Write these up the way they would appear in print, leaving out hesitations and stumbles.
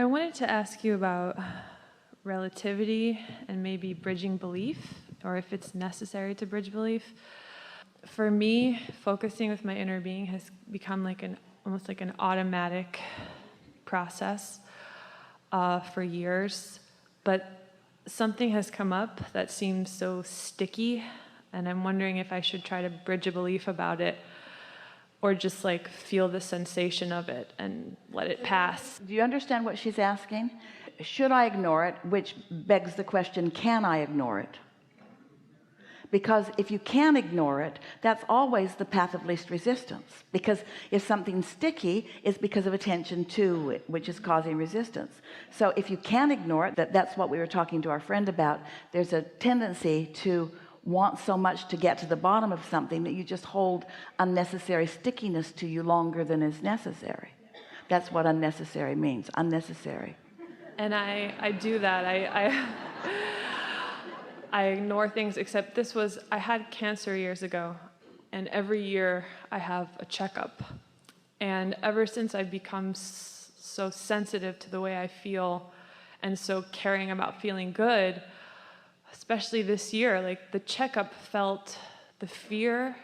wanted to ask you about relativity and maybe bridging belief, or if it's necessary to bridge belief. For me, focusing with my inner being has become like almost like an automatic process for years, but something has come up that seems so sticky, and I'm wondering if I should try to bridge a belief about it, or just like feel the sensation of it and let it pass. Do you understand what she's asking? Should I ignore it? Which begs the question, can I ignore it? Because if you can ignore it, that's always the path of least resistance. Because if something's sticky, it's because of attention to it, which is causing resistance. So if you can ignore it, that's what we were talking to our friend about. There's a tendency to want so much to get to the bottom of something that you just hold unnecessary stickiness to you longer than is necessary. That's what unnecessary means, unnecessary. And I do that. I ignore things, except I had cancer years ago, and every year I have a checkup. And ever since I've become so sensitive to the way I feel and so caring about feeling good, especially this year, like the checkup felt the fear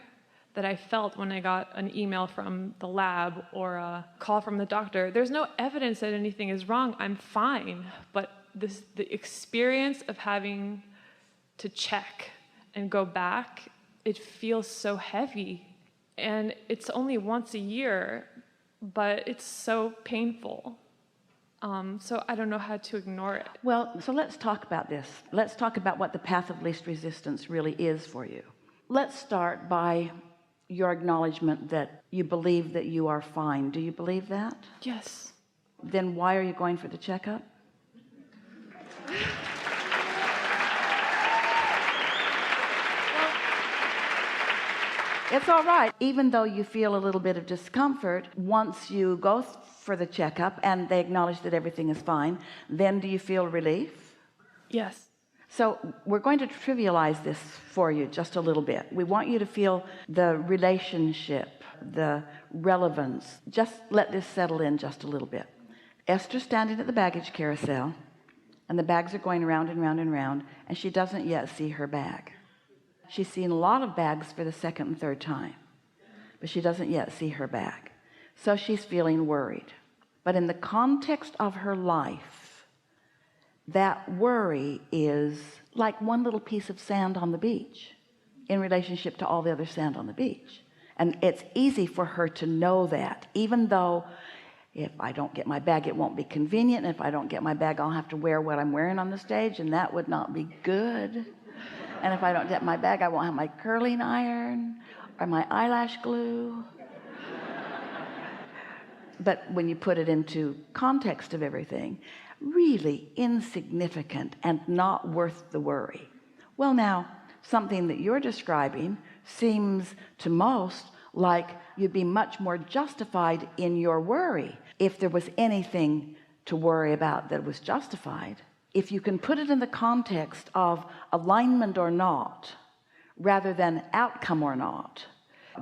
that I felt when I got an email from the lab or a call from the doctor. There's no evidence that anything is wrong. I'm fine. But the experience of having to check and go back, it feels so heavy. And it's only once a year, but it's so painful. So I don't know how to ignore it. Well, so let's talk about this. Let's talk about what the path of least resistance really is for you. Let's start by your acknowledgement that you believe that you are fine. Do you believe that? Yes. Then why are you going for the checkup? It's all right. Even though you feel a little bit of discomfort, once you go for the checkup and they acknowledge that everything is fine, then do you feel relief? Yes. So we're going to trivialize this for you just a little bit. We want you to feel the relationship, the relevance. Just let this settle in just a little bit. Esther's standing at the baggage carousel, and the bags are going round and round and round, and she doesn't yet see her bag. She's seen a lot of bags for the second and third time, but she doesn't yet see her bag. So she's feeling worried. But in the context of her life, that worry is like one little piece of sand on the beach in relationship to all the other sand on the beach. And it's easy for her to know that, even though if I don't get my bag, it won't be convenient. And if I don't get my bag, I'll have to wear what I'm wearing on the stage, and that would not be good. And if I don't get my bag, I won't have my curling iron or my eyelash glue. But when you put it into context of everything, really insignificant and not worth the worry. Well, now, something that you're describing seems to most like you'd be much more justified in your worry if there was anything to worry about that was justified. If you can put it in the context of alignment or not, rather than outcome or not.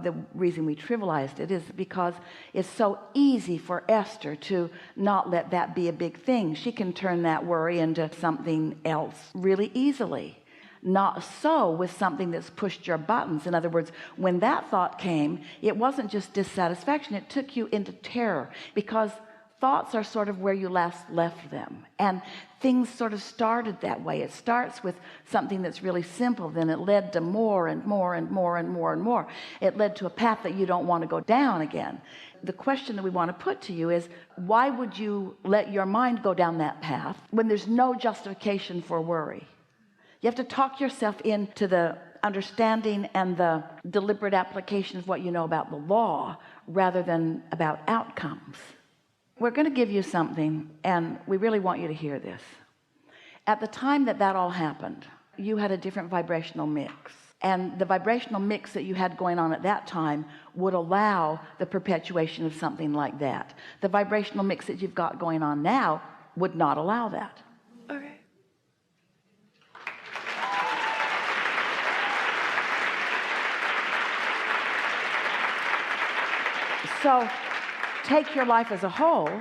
The reason we trivialized it is because it's so easy for Esther to not let that be a big thing. She can turn that worry into something else really easily. Not so with something that's pushed your buttons. In other words, when that thought came, it wasn't just dissatisfaction, it took you into terror, because thoughts are sort of where you last left them, and things sort of started that way. It starts with something that's really simple, then it led to more and more and more and more and more. It led to a path that you don't want to go down again. The question that we want to put to you is, why would you let your mind go down that path when there's no justification for worry? You have to talk yourself into the understanding and the deliberate application of what you know about the law rather than about outcomes. We're going to give you something, and we really want you to hear this. At the time that all happened, you had a different vibrational mix, and the vibrational mix that you had going on at that time would allow the perpetuation of something like that. The vibrational mix that you've got going on now would not allow that. Okay. So take your life as a whole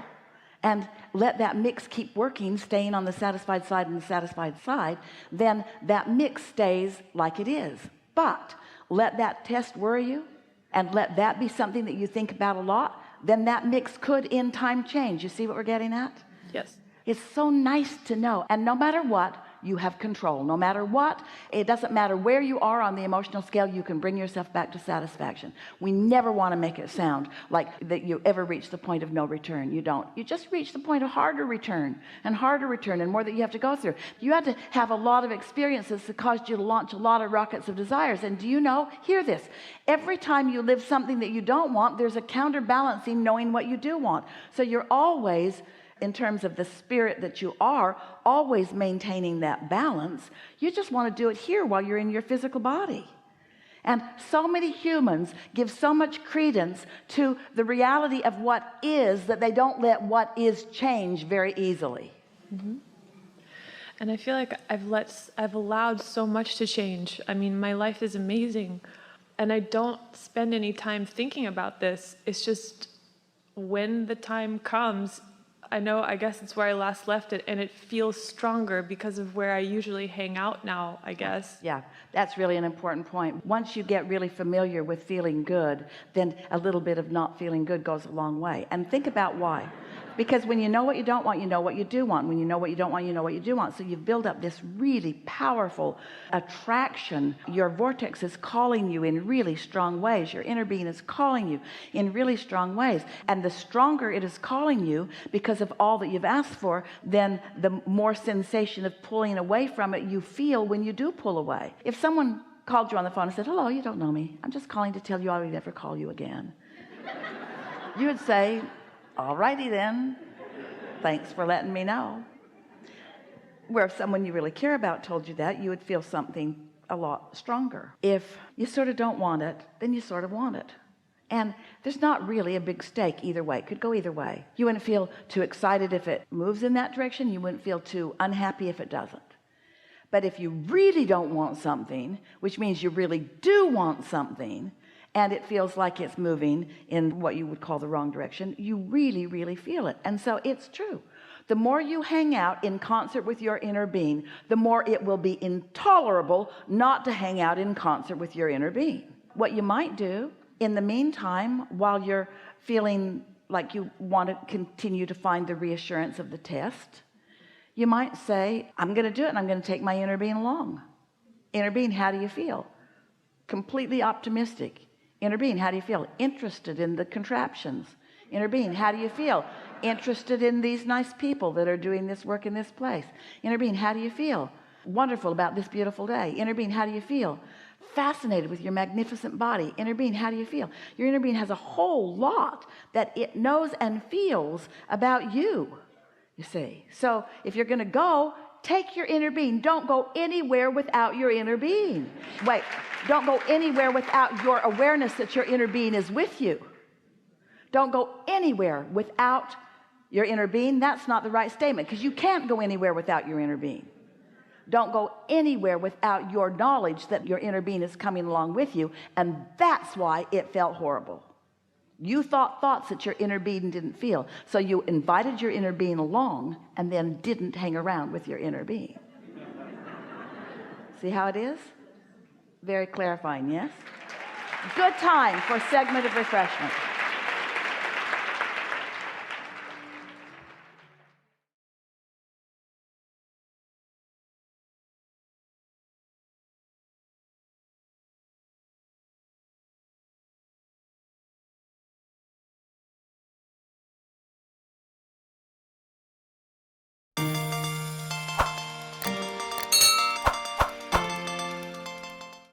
and let that mix keep working, staying on the satisfied side and the satisfied side, then that mix stays like it is. But let that test worry you, and let that be something that you think about a lot, then that mix could in time change. You see what we're getting at? Yes. It's so nice to know. And no matter what, you have control. No matter what, it doesn't matter where you are on the emotional scale, you can bring yourself back to satisfaction. We never want to make it sound like that you ever reach the point of no return. You don't. You just reach the point of harder return and more that you have to go through. You had to have a lot of experiences that caused you to launch a lot of rockets of desires. And do you know, hear this, every time you live something that you don't want, there's a counterbalancing knowing what you do want. So you're always, in terms of the spirit that you are, always maintaining that balance. You just want to do it here while you're in your physical body. And so many humans give so much credence to the reality of what is that they don't let what is change very easily. Mm-hmm. And I feel like I've allowed so much to change. I mean, my life is amazing, and I don't spend any time thinking about this. It's just when the time comes, I guess it's where I last left it, and it feels stronger because of where I usually hang out now, I guess. Yeah, that's really an important point. Once you get really familiar with feeling good, then a little bit of not feeling good goes a long way. And think about why. Because when you know what you don't want, you know what you do want. When you know what you don't want, you know what you do want. So you build up this really powerful attraction. Your vortex is calling you in really strong ways. Your inner being is calling you in really strong ways. And the stronger it is calling you because of all that you've asked for, then the more sensation of pulling away from it you feel when you do pull away. If someone called you on the phone and said, "Hello, you don't know me. I'm just calling to tell you I would never call you again," you would say, "All righty then, thanks for letting me know." Where if someone you really care about told you that, you would feel something a lot stronger. If you sort of don't want it, then you sort of want it. And there's not really a big stake either way. It could go either way. You wouldn't feel too excited if it moves in that direction. You wouldn't feel too unhappy if it doesn't. But if you really don't want something, which means you really do want something, and it feels like it's moving in what you would call the wrong direction, you really, really feel it. And so it's true. The more you hang out in concert with your inner being, the more it will be intolerable not to hang out in concert with your inner being. What you might do in the meantime, while you're feeling like you want to continue to find the reassurance of the test, you might say, "I'm going to do it, and I'm going to take my inner being along." Inner being, how do you feel? Completely optimistic. Inner being, how do you feel? Interested in the contraptions. Inner being, how do you feel? Interested in these nice people that are doing this work in this place. Inner being, how do you feel? Wonderful about this beautiful day. Inner being, how do you feel? Fascinated with your magnificent body. Inner being, how do you feel? Your inner being has a whole lot that it knows and feels about you, you see. So if you're going to go, take your inner being. Don't go anywhere without your inner being. Wait, don't go anywhere without your awareness that your inner being is with you. Don't go anywhere without your inner being. That's not the right statement, because you can't go anywhere without your inner being. Don't go anywhere without your knowledge that your inner being is coming along with you. And that's why it felt horrible. You thought thoughts that your inner being didn't feel. So you invited your inner being along and then didn't hang around with your inner being. See how it is? Very clarifying, yes? Good time for a segment of refreshment.